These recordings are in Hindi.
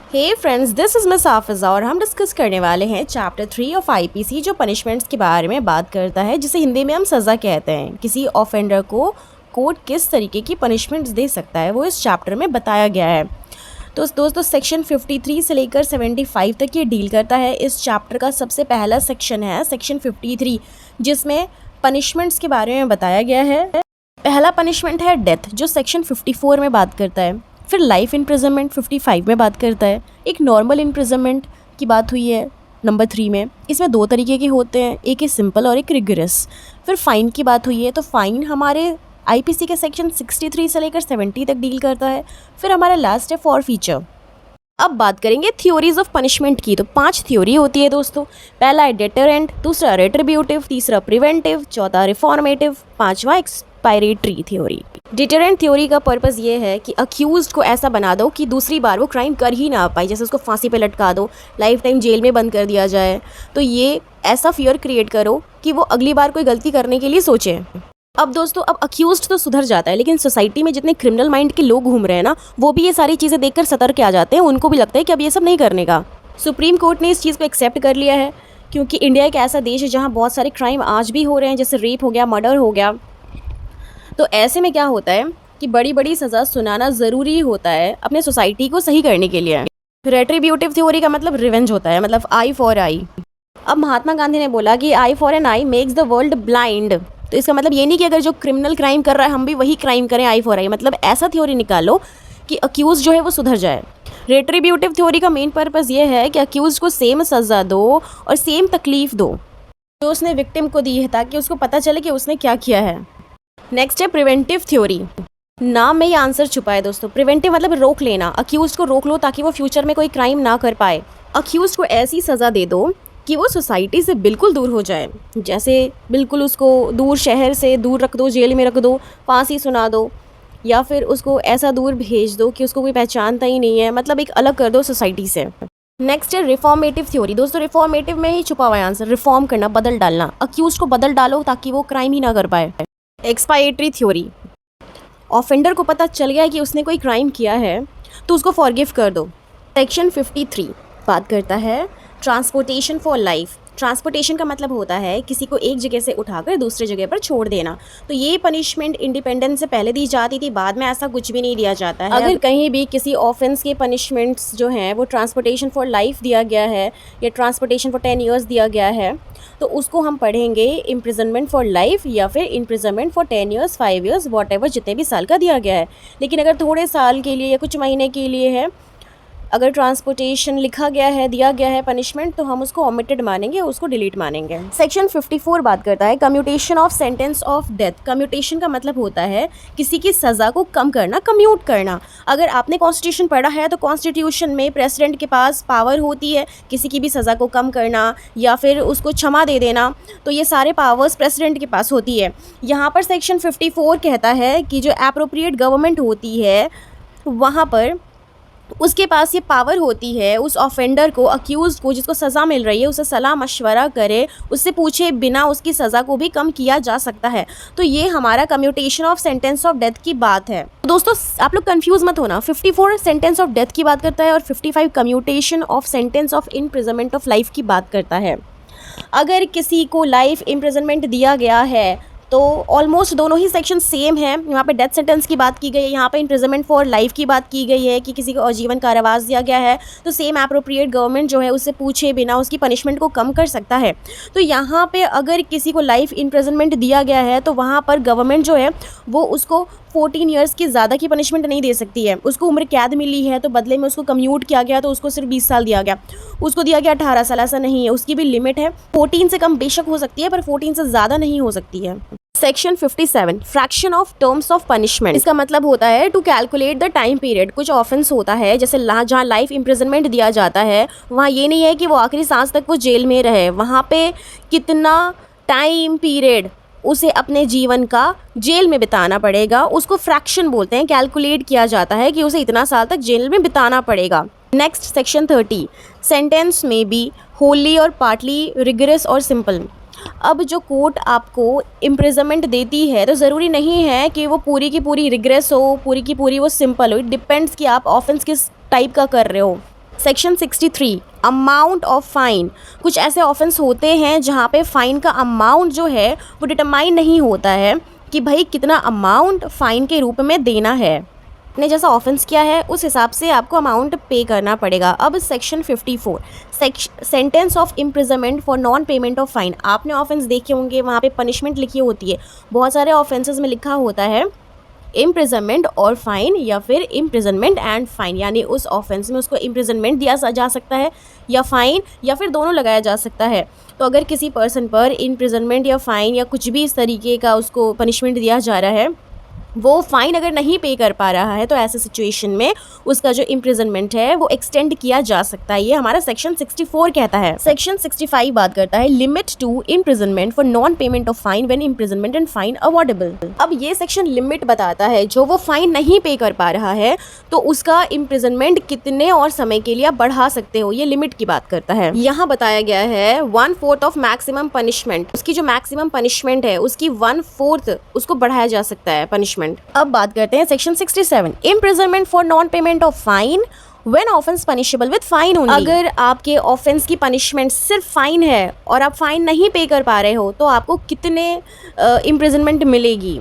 Hey friends, this is Miss Hafiza और हम डिस्कस करने वाले हैं चैप्टर 3 ऑफ आईपीसी जो पनिशमेंट्स के बारे में बात करता है, जिसे हिंदी में हम सज़ा कहते हैं। किसी ऑफेंडर को कोर्ट किस तरीके की पनिशमेंट्स दे सकता है वो इस चैप्टर में बताया गया है। तो दोस्तों सेक्शन 53 से लेकर 75 तक ये डील करता है। इस चैप्टर का सबसे पहला सेक्शन है सेक्शन 53, जिसमें पनिशमेंट्स के बारे में बताया गया है। पहला पनिशमेंट है डेथ, जो सेक्शन 54 में बात करता है। फिर लाइफ इम्प्रिजनमेंट 55 में बात करता है। एक नॉर्मल इम्प्रिजनमेंट की बात हुई है नंबर 3 में। इसमें 2 तरीके के होते हैं, एक है सिंपल और एक रिगरस। फिर फ़ाइन की बात हुई है, तो फ़ाइन हमारे आईपीसी के सेक्शन 63 से लेकर 70 तक डील करता है। फिर हमारा लास्ट है फॉर फीचर। अब बात करेंगे थ्योरीज ऑफ पनिशमेंट की। तो 5 थ्योरी होती है दोस्तों। पहला है डेटरेंट, दूसरा रेट्रिब्यूटिव, तीसरा प्रिवेंटिव, चौथा रिफॉर्मेटिव, पांचवा एक्सपायरेटरी थ्योरी। डिटरेंट थ्योरी का पर्पस ये है कि अक्यूज्ड को ऐसा बना दो कि दूसरी बार वो क्राइम कर ही ना पाए। जैसे उसको फांसी पे लटका दो, लाइफ टाइम जेल में बंद कर दिया जाए। तो ये ऐसा फियर क्रिएट करो कि वो अगली बार कोई गलती करने के लिए सोचे। अब दोस्तों, अब अक्यूज्ड तो सुधर जाता है, लेकिन सोसाइटी में जितने क्रिमिनल माइंड के लोग घूम रहे हैं ना, वो भी ये सारी चीज़ें देखकर सतर्क आ जाते हैं। उनको भी लगता है कि अब ये सब नहीं करने का। सुप्रीम कोर्ट ने इस चीज़ को एक्सेप्ट कर लिया है, क्योंकि इंडिया एक ऐसा देश है जहाँ बहुत सारे क्राइम आज भी हो रहे हैं, जैसे रेप हो गया, मर्डर हो गया। तो ऐसे में क्या होता है कि बड़ी बड़ी सज़ा सुनाना ज़रूरी होता है अपने सोसाइटी को सही करने के लिए। रेट्रिब्यूटिव थ्योरी का मतलब रिवेंज होता है, मतलब आई फॉर आई। अब महात्मा गांधी ने बोला कि eye for an eye makes the world blind. तो इसका मतलब ये नहीं कि अगर जो क्रिमिनल क्राइम कर रहा है हम भी वही क्राइम करें आई फॉर आई। मतलब ऐसा थ्योरी निकालो कि अक्यूज जो है वो सुधर जाए। रेट्रिब्यूटिव थ्योरी का मेन पर्पस ये है कि अक्यूज को सेम सज़ा दो और सेम तकलीफ दो जो उसने विक्टिम को दी है, ताकि उसको पता चले कि उसने क्या किया है। नेक्स्ट है प्रिवेंटिव थ्योरी। नाम में ही आंसर छुपा है दोस्तों। प्रिवेंटिव मतलब रोक लेना, अक्यूज को रोक लो ताकि वो फ्यूचर में कोई क्राइम ना कर पाए। अक्यूज को ऐसी सज़ा दे दो कि वो सोसाइटी से बिल्कुल दूर हो जाए। जैसे बिल्कुल उसको दूर, शहर से दूर रख दो, जेल में रख दो, फांसी सुना दो, या फिर उसको ऐसा दूर भेज दो कि उसको कोई पहचानता ही नहीं है। मतलब एक अलग कर दो सोसाइटी से। नेक्स्ट है रिफॉर्मेटिव थ्योरी। दोस्तों हुए में ही छुपा हुआ है आंसर। रिफॉर्म करना, बदल डालना। अक्यूज को बदल डालो ताकि वो क्राइम ही ना कर पाए। Expiratory theory. ऑफेंडर को पता चल गया है कि उसने कोई क्राइम किया है, तो उसको फॉरगिव कर दो। सेक्शन 53 बात करता है ट्रांसपोर्टेशन फॉर लाइफ। ट्रांसपोर्टेशन का मतलब होता है किसी को एक जगह से उठाकर दूसरे जगह पर छोड़ देना। तो ये पनिशमेंट इंडिपेंडेंस से पहले दी जाती थी, बाद में ऐसा कुछ भी नहीं दिया जाता है। अगर कहीं भी किसी ऑफेंस के पनिशमेंट्स जो हैं वो ट्रांसपोर्टेशन फॉर लाइफ दिया गया है या ट्रांसपोर्टेशन फॉर 10 ईयर्स दिया गया है, तो उसको हम पढ़ेंगे इम्प्रिजनमेंट फॉर लाइफ या फिर imprisonment for 10 years, 5 years, what ever, जितने भी साल का दिया गया है। लेकिन अगर थोड़े साल के लिए या कुछ महीने के लिए है, अगर ट्रांसपोर्टेशन लिखा गया है, दिया गया है पनिशमेंट, तो हम उसको ओमिटेड मानेंगे, उसको डिलीट मानेंगे। सेक्शन 54 बात करता है commutation of sentence of death. Commutation का मतलब होता है किसी की सज़ा को कम करना, कम्यूट करना। अगर आपने कॉन्स्टिट्यूशन पढ़ा है तो कॉन्स्टिट्यूशन में प्रेसिडेंट के पास पावर होती है किसी की भी सज़ा को कम करना या फिर उसको क्षमा दे देना। तो ये सारे पावर्स प्रेसिडेंट के पास होती है। यहाँ पर सेक्शन 54 कहता है कि जो एप्रोप्रिएट गवर्नमेंट होती है वहाँ पर उसके पास ये पावर होती है उस ऑफेंडर को, अक्यूज़ को, जिसको सज़ा मिल रही है, उससे सलाह मशवरा करे, उससे पूछे बिना उसकी सज़ा को भी कम किया जा सकता है। तो ये हमारा commutation of sentence of death की बात है। दोस्तों आप लोग कंफ्यूज मत होना। 54 सेंटेंस ऑफ डेथ की बात करता है और 55 commutation of sentence of imprisonment of life की बात करता है। अगर किसी को लाइफ इम्प्रिजनमेंट दिया गया है तो ऑलमोस्ट दोनों ही सेक्शन सेम है। यहाँ पे डेथ सेंटेंस की बात की गई है, यहाँ पे इम्प्रिजनमेंट फॉर लाइफ की बात की गई है कि किसी को आजीवन कारावास दिया गया है, तो सेम एप्रोप्रिएट गवर्नमेंट जो है उससे पूछे बिना उसकी पनिशमेंट को कम कर सकता है। तो यहाँ पे अगर किसी को लाइफ इम्प्रिजनमेंट दिया गया है तो वहाँ पर गवर्नमेंट जो है वो उसको 14 ईयर्स की ज़्यादा की पनिशमेंट नहीं दे सकती है। उसको उम्र कैद मिली है तो बदले में उसको कम्यूट किया गया तो उसको सिर्फ 20 साल दिया गया, उसको दिया गया 18 साल, ऐसा नहीं है। उसकी भी लिमिट है। 14 से कम बेशक हो सकती है पर 14 से ज़्यादा नहीं हो सकती है। Section 57 fraction of terms of punishment. इसका मतलब होता है to calculate the time period. कुछ ऑफेंस होता है जैसे जहाँ लाइफ इम्प्रिजनमेंट दिया जाता है वहाँ ये नहीं है कि वो आखिरी सांस तक वो जेल में रहे, वहाँ पे कितना टाइम पीरियड उसे अपने जीवन का जेल में बिताना पड़ेगा, उसको फ्रैक्शन बोलते हैं। कैलकुलेट किया जाता है कि उसे इतना साल तक जेल में बिताना पड़ेगा। नेक्स्ट सेक्शन 30 सेंटेंस में बी होली और पार्टली रिगरस और सिंपल। अब जो कोर्ट आपको इम्प्रिजनमेंट देती है तो ज़रूरी नहीं है कि वो पूरी की पूरी रिग्रेस हो, पूरी की पूरी वो सिंपल हो। इट डिपेंड्स कि आप ऑफेंस किस टाइप का कर रहे हो। Section 63 amount of fine. कुछ ऐसे ऑफेंस होते हैं जहाँ पे फ़ाइन का अमाउंट जो है वो डिटरमाइन नहीं होता है कि भाई कितना अमाउंट फ़ाइन के रूप में देना है। आपने जैसा ऑफेंस किया है उस हिसाब से आपको अमाउंट पे करना पड़ेगा। अब section 54 sentence of imprisonment for non payment of fine. आपने ऑफेंस देखे होंगे, वहाँ पे पनिशमेंट लिखी होती है। बहुत सारे ऑफेंसेस में लिखा होता है इम्प्रिजनमेंट और फाइन या फिर इम्प्रिजनमेंट एंड फाइन, यानी उस ऑफेंस में उसको इम्प्रिजनमेंट दिया जा सकता है या फाइन या फिर दोनों लगाया जा सकता है। तो अगर किसी पर्सन पर इम्प्रिजनमेंट या फाइन या कुछ भी इस तरीके का उसको पनिशमेंट दिया जा रहा है, वो फ़ाइन अगर नहीं पे कर पा रहा है तो ऐसे सिचुएशन में उसका जो इम्प्रिजनमेंट है वो एक्सटेंड किया जा सकता है। ये हमारा सेक्शन 64 कहता है। सेक्शन 65 बात करता है limit to imprisonment for non payment of fine when imprisonment and fine awardable. अब ये सेक्शन लिमिट बताता है जो वो फाइन नहीं पे कर पा रहा है तो उसका इम्प्रिजनमेंट कितने और समय के लिए आप बढ़ा सकते हो, ये लिमिट की बात करता है। यहाँ बताया गया है 1/4 ऑफ मैक्सिमम पनिशमेंट, उसकी जो मैक्सिमम पनिशमेंट है उसकी 1/4 उसको बढ़ाया जा सकता है पनिशमेंट। अब बात करते हैं section 67 imprisonment for non payment of fine when offence punishable with fine only. अगर आपके ऑफेंस की पनिशमेंट सिर्फ फाइन है और आप फाइन नहीं पे कर पा रहे हो तो आपको कितने इम्प्रिजनमेंट मिलेगी।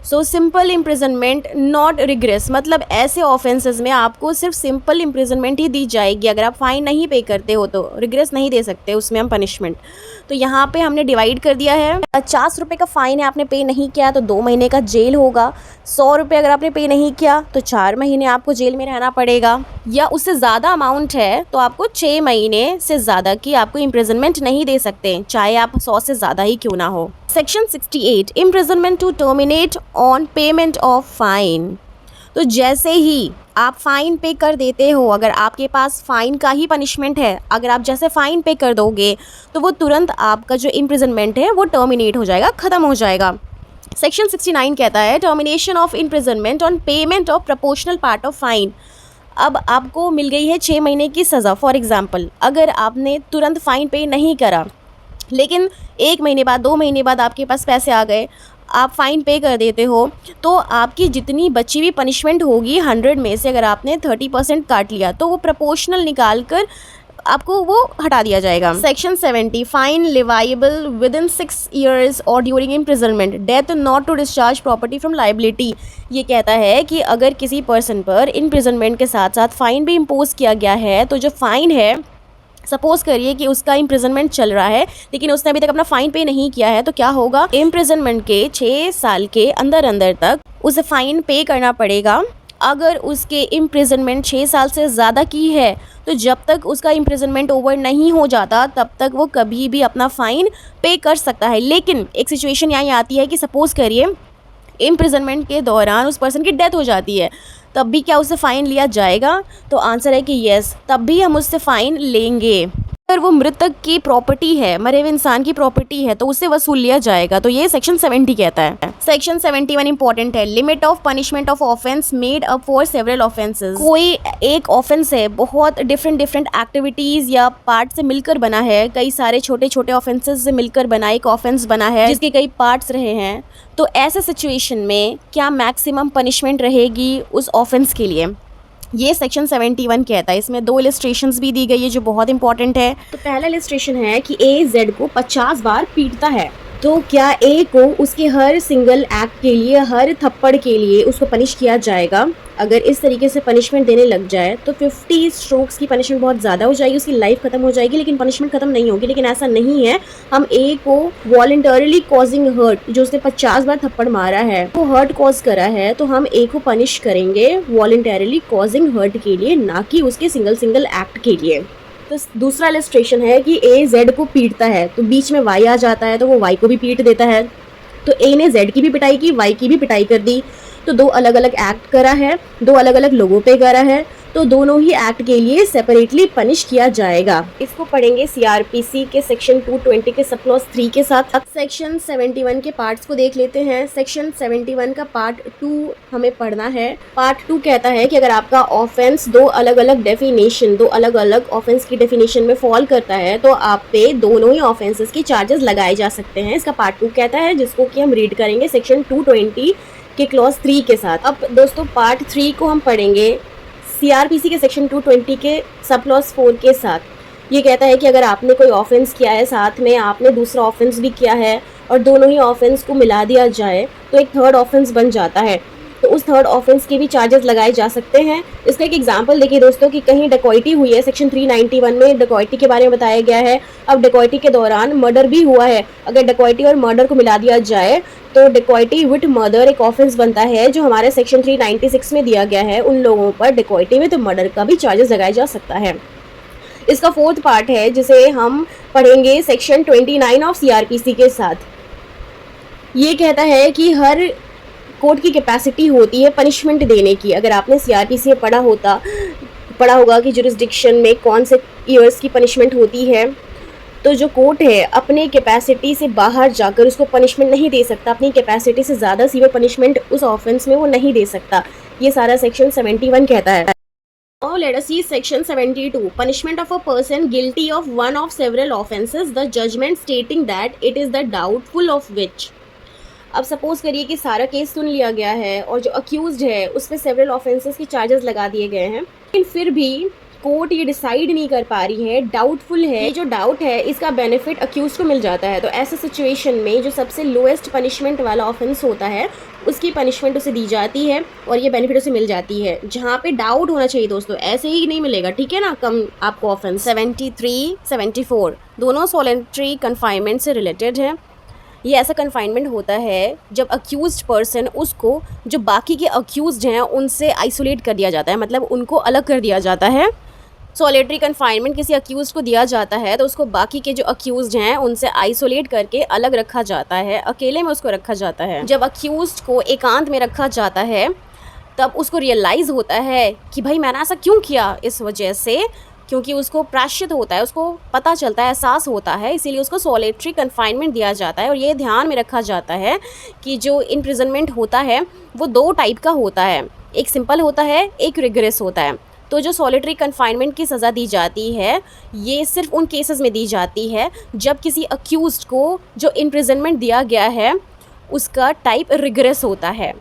So simple imprisonment not regress, मतलब ऐसे ऑफेंसेस में आपको सिर्फ सिंपल इम्प्रिजनमेंट ही दी जाएगी। अगर आप फाइन नहीं पे करते हो तो रिग्रेस नहीं दे सकते उसमें हम पनिशमेंट। तो यहाँ पे हमने डिवाइड कर दिया है। 50 रुपये का फ़ाइन है, आपने पे नहीं किया तो 2 महीने का जेल होगा। 100 रुपये अगर आपने पे नहीं किया तो 4 महीने आपको जेल में रहना पड़ेगा, या उससे ज़्यादा अमाउंट है तो आपको 6 महीने से ज़्यादा की आपको इम्प्रिजनमेंट नहीं दे सकते, चाहे आप 100 से ज़्यादा ही क्यों ना हो। Section 68 imprisonment to terminate on payment of fine. तो जैसे ही आप फ़ाइन पे कर देते हो, अगर आपके पास फ़ाइन का ही पनिशमेंट है, अगर आप जैसे फ़ाइन पे कर दोगे तो वो तुरंत आपका जो इम्प्रिजनमेंट है वो टर्मिनेट हो जाएगा, ख़त्म हो जाएगा। सेक्शन 69 कहता है termination of imprisonment on payment of proportional part of fine. अब आपको मिल गई है 6 महीने की सज़ा। फॉर एग्ज़ाम्पल, अगर आपने तुरंत फ़ाइन पे नहीं करा लेकिन 1 महीने बाद 2 महीने बाद आपके पास पैसे आ गए, आप फ़ाइन पे कर देते हो, तो आपकी जितनी बची हुई पनिशमेंट होगी 100 में से अगर आपने 30% काट लिया तो वो प्रोपोर्शनल निकाल कर आपको वो हटा दिया जाएगा। Section 70 fine leviable within 6 years और during imprisonment death not to discharge property from liability. ये कहता है कि अगर किसी पर्सन पर इम्प्रिजनमेंट के साथ साथ फ़ाइन भी इम्पोज किया गया है तो जो फ़ाइन है, सपोज करिए कि उसका इम्प्रिजनमेंट चल रहा है लेकिन उसने अभी तक अपना फ़ाइन पे नहीं किया है, तो क्या होगा, इम्प्रिजनमेंट के 6 साल के अंदर अंदर तक उसे फ़ाइन पे करना पड़ेगा। अगर उसके इम्प्रिजनमेंट 6 साल से ज़्यादा की है तो जब तक उसका इम्प्रिजनमेंट ओवर नहीं हो जाता तब तक वो कभी भी अपना फ़ाइन पे कर सकता है। लेकिन एक सिचुएशन यहाँ आती है कि सपोज़ करिए इम्प्रिजनमेंट के दौरान उस पर्सन की डेथ हो जाती है, तब भी क्या उससे फ़ाइन लिया जाएगा? तो आंसर है कि यस, तब भी हम उससे फ़ाइन लेंगे। अगर वो मृतक की प्रॉपर्टी है, मरे हुए इंसान की प्रॉपर्टी है, तो उससे वसूल लिया जाएगा। तो ये सेक्शन 70 कहता है। सेक्शन 71 इंपॉर्टेंट है, limit of punishment of offence made up for several offences. कोई एक ऑफेंस है, बहुत डिफरेंट एक्टिविटीज़ या पार्ट से मिलकर बना है, कई सारे छोटे छोटे ऑफेंसेस से मिलकर बना एक ऑफेंस बना है जिसके कई पार्ट्स रहे हैं, तो ऐसे सिचुएशन में क्या मैक्सिमम पनिशमेंट रहेगी उस ऑफेंस के लिए, ये सेक्शन 71 कहता है। इसमें 2 इलस्ट्रेशंस भी दी गई है जो बहुत इंपॉर्टेंट है। तो पहला इलस्ट्रेशन है कि ए जेड को 50 बार पीटता है, तो क्या ए को उसके हर सिंगल एक्ट के लिए, हर थप्पड़ के लिए उसको पनिश किया जाएगा? अगर इस तरीके से पनिशमेंट देने लग जाए तो 50 स्ट्रोक्स की पनिशमेंट बहुत ज़्यादा हो जाएगी, उसकी लाइफ खत्म हो जाएगी, लेकिन पनिशमेंट खत्म नहीं होगी। लेकिन ऐसा नहीं है, हम ए को वॉलंटरली कॉजिंग हर्ट, जो उसने 50 बार थप्पड़ मारा है, वो हर्ट कॉज करा है, तो हम ए को पनिश करेंगे वॉलंटरली कॉजिंग हर्ट के लिए, ना कि उसके सिंगल एक्ट के लिए। तो दूसरा इलस्ट्रेशन है कि ए जेड को पीटता है, तो बीच में वाई आ जाता है तो वो वाई को भी पीट देता है। तो ए ने जेड की भी पिटाई की, वाई की भी पिटाई कर दी, तो 2 अलग अलग एक्ट करा है, 2 अलग अलग लोगों पे करा है, तो दोनों ही एक्ट के लिए सेपरेटली पनिश किया जाएगा। इसको पढ़ेंगे सीआरपीसी के सेक्शन 220 के सब क्लॉज 3 के साथ। अब सेक्शन 71 के पार्ट्स को देख लेते हैं। सेक्शन 71 का पार्ट 2 हमें पढ़ना है। पार्ट 2 कहता है कि अगर आपका ऑफेंस 2 अलग अलग डेफिनेशन, 2 अलग अलग ऑफेंस की डेफिनेशन में फॉल करता है तो आप पे दोनों ही ऑफेंसेस की चार्जेस लगाए जा सकते हैं। इसका पार्ट 2 कहता है, जिसको कि हम रीड करेंगे सेक्शन 220 के क्लॉज 3 के साथ। अब दोस्तों पार्ट 3 को हम पढ़ेंगे सीआरपीसी के सेक्शन 220 के सब क्लॉज 4 के साथ ये कहता है कि अगर आपने कोई ऑफेंस किया है, साथ में आपने दूसरा ऑफेंस भी किया है और दोनों ही ऑफेंस को मिला दिया जाए तो एक थर्ड ऑफेंस बन जाता है, तो उस थर्ड ऑफेंस के भी चार्जेस लगाए जा सकते हैं। इसका एक एग्जांपल देखिए दोस्तों कि कहीं डकैती हुई है, सेक्शन 391 में डकैती के बारे में बताया गया है। अब डकैती के दौरान मर्डर भी हुआ है, अगर डकैती और मर्डर को मिला दिया जाए तो डकैती विथ मर्डर एक ऑफेंस बनता है जो हमारे सेक्शन 396 में दिया गया है। उन लोगों पर डकैती विथ मर्डर का भी चार्जेस लगाया जा सकता है। इसका फोर्थ पार्ट है जिसे हम पढ़ेंगे सेक्शन 29 ऑफ सीआरपीसी के साथ। ये कहता है कि हर कोर्ट की कैपेसिटी होती है पनिशमेंट देने की। अगर आपने सीआरपीसी में पढ़ा होगा कि जुरिस्डिक्शन में कौन से ईयर्स की पनिशमेंट होती है, तो जो कोर्ट है अपने कैपेसिटी से बाहर जाकर उसको पनिशमेंट नहीं दे सकता, अपनी कैपेसिटी से ज़्यादा सीवियर पनिशमेंट उस ऑफेंस में वो नहीं दे सकता। ये सारा सेक्शन 71 कहता है। Now let us see section 72. Punishment of a person guilty of one of several offences, the judgment stating that it is the doubtful of which. अब सपोज करिए कि सारा केस सुन लिया गया है और जो अक्यूज्ड है उस पर सेवरल ऑफेंसेस के चार्जेस लगा दिए गए हैं, लेकिन फिर भी कोर्ट ये डिसाइड नहीं कर पा रही है, डाउटफुल है। ये जो डाउट है इसका बेनिफिट अक्यूज को मिल जाता है। तो ऐसे सिचुएशन में जो सबसे लोएस्ट पनिशमेंट वाला ऑफेंस होता है उसकी पनिशमेंट उसे दी जाती है और ये बेनिफिट उसे मिल जाती है। जहाँ पे डाउट होना चाहिए दोस्तों, ऐसे ही नहीं मिलेगा, ठीक है ना, कम आपको ऑफेंस। 73, 74 दोनों सॉलिटरी कन्फाइनमेंट से रिलेटेड है। ये ऐसा कन्फाइनमेंट होता है जब अक्यूज्ड पर्सन उसको जो बाकी के अक्यूज्ड हैं उनसे आइसोलेट कर दिया जाता है, मतलब उनको अलग कर दिया जाता है। सॉलिटरी कन्फाइनमेंट किसी अक्यूज़ को दिया जाता है तो उसको बाकी के जो अक्यूज़्ड हैं उनसे आइसोलेट करके अलग रखा जाता है, अकेले में उसको रखा जाता है। जब अक्यूज़्ड को एकांत में रखा जाता है तब उसको रियलाइज़ होता है कि भाई मैंने ऐसा क्यों किया, इस वजह से क्योंकि उसको प्रायश्चित होता है, उसको पता चलता है, एहसास होता है, इसीलिए उसको सॉलिटरी कन्फाइनमेंट दिया जाता है। और ये ध्यान में रखा जाता है कि जो इम्प्रिजनमेंट होता है वो दो टाइप का होता है, एक सिंपल होता है, एक रिगरस होता है। तो जो सॉलिटरी कन्फाइनमेंट की सज़ा दी जाती है ये सिर्फ उन केसेस में दी जाती है जब किसी अक्यूज्ड को जो इम्प्रिजनमेंट दिया गया है उसका टाइप रिगरस होता है।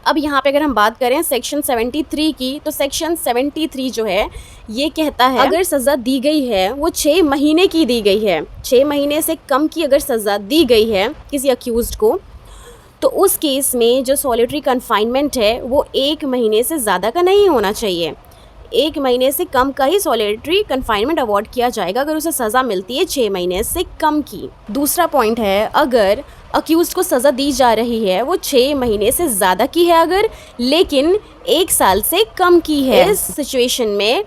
अब यहाँ पे अगर हम बात करें सेक्शन 73 की, तो सेक्शन 73 जो है ये कहता है अगर सज़ा दी गई है वो 6 महीने की दी गई है, 6 महीने से कम की अगर सज़ा दी गई है किसी अक्यूज्ड को, तो उस केस में जो सॉलिटरी कन्फाइनमेंट है वो 1 महीने से ज़्यादा का नहीं होना चाहिए। 1 महीने से कम का ही सॉलिटरी कन्फाइनमेंट अवॉर्ड किया जाएगा अगर उसे सज़ा मिलती है 6 महीने से कम की। दूसरा पॉइंट है अगर अक्यूज्ड को सज़ा दी जा रही है वो 6 महीने से ज़्यादा की है अगर, लेकिन 1 साल से कम की है, इस सिचुएशन में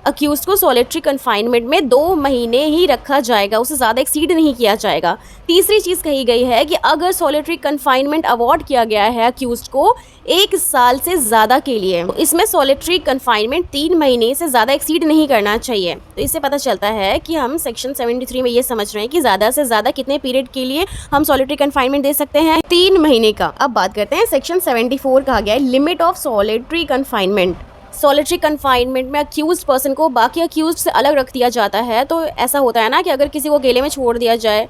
अक्यूज्ड को सॉलिटरी कन्फाइनमेंट में 2 महीने ही रखा जाएगा, उसे ज़्यादा एक्सीड नहीं किया जाएगा। तीसरी चीज़ कही गई है कि अगर सॉलिटरी कन्फाइनमेंट अवॉर्ड किया गया है अक्यूज्ड को 1 साल से ज़्यादा के लिए, तो इसमें सॉलिटरी कन्फाइनमेंट 3 महीने से ज़्यादा एक्सीड नहीं करना चाहिए। तो इससे पता चलता है कि हम सेक्शन 73 में ये समझ रहे हैं कि ज़्यादा से ज़्यादा कितने पीरियड के लिए हम सॉलिटरी कन्फाइनमेंट दे सकते हैं, 3 महीने का। अब बात करते हैं सेक्शन 74 कहा गया है limit of solitary confinement. Solitary confinement में अक्यूज्ड पर्सन को बाकी अक्यूज्ड से अलग रख दिया जाता है। तो ऐसा होता है ना कि अगर किसी को अकेले में छोड़ दिया जाए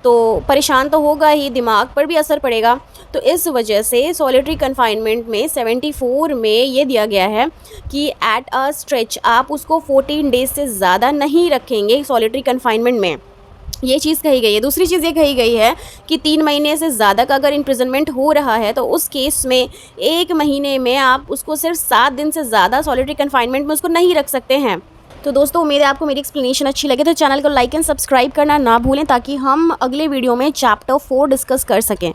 तो परेशान तो होगा ही, दिमाग पर भी असर पड़ेगा। तो इस वजह से सॉलिटरी कन्फाइनमेंट में 74 में ये दिया गया है कि एट अ स्ट्रेच आप उसको 14 डेज से ज़्यादा नहीं रखेंगे सॉलिटरी कन्फाइनमेंट में, ये चीज़ कही गई है। दूसरी चीज़ ये कही गई है कि 3 महीने से ज़्यादा का अगर इम्प्रिजनमेंट हो रहा है तो उस केस में 1 महीने में आप उसको सिर्फ 7 दिन से ज़्यादा सॉलिटरी कन्फाइनमेंट में उसको नहीं रख सकते हैं। तो दोस्तों उम्मीद है आपको मेरी एक्सप्लेनेशन अच्छी लगे, तो चैनल को लाइक एंड सब्सक्राइब करना ना भूलें ताकि हम अगले वीडियो में चैप्टर 4 डिस्कस कर सकें।